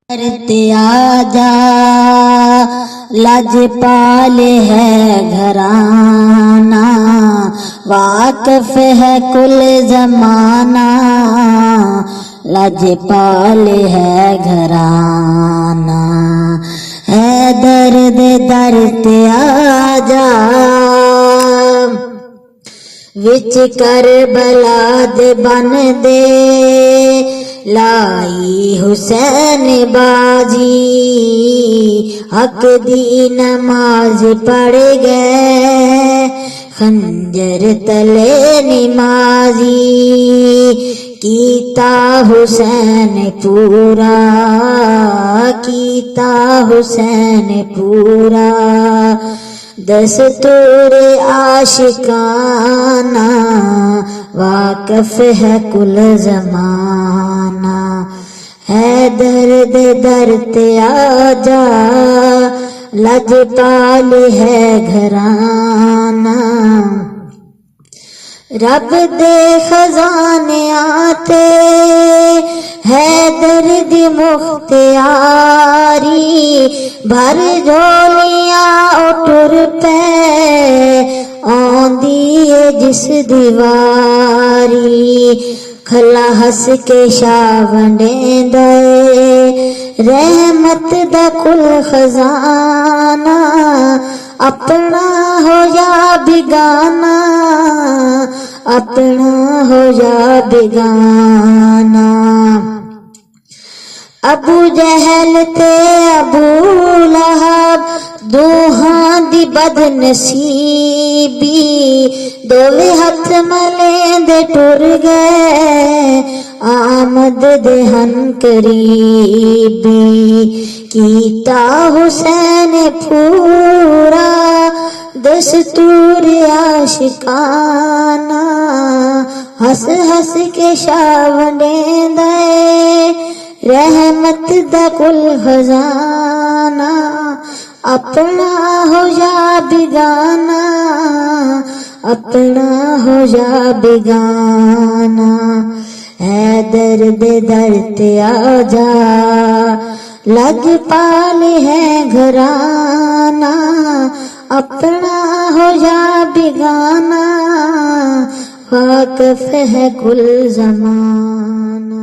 करते आजा लजपाल है घराना, वाकफ है कुल जमाना, लजपाल है घराना। है दर्द दर्द आजा विच करबला दे बन दे, लाई हुसैन बाजी हक दी नमाज पढ़ गए, खंजर तले निमाजी कीता हुसैन पूरा, कीता हुसैन पूरा। दस्तूर आशिकाना वाकफ है कुल जमाना। है दर्द दर्द आजा लजपाल है घराना। रब दे खजाने आते है दर्द मुख्तियारी, भर झोलियां उठुर पे आंदी है जिस दीवारी। खला हस के शावने दे रहमत दा कुल खजाना, अपना हो या बिगाना, अपना हो या बिगाना। अबू जहल ते अबू लहब दोहां दी बदनसीबी, दोवे हथ मले दे टुर गए आमद दे हन करीबी। कीता हुसैन पूरा दस्तूर आशिकाना, हंस हंस के शावने दे रहमत दा कुल खजाना। अपना हो या बिगाना, अपना हो या बिगाना। है दर्द दर्द आजा लजपाल है घराना, अपना हो या बिगाना, वाकफ है कुल जमाना।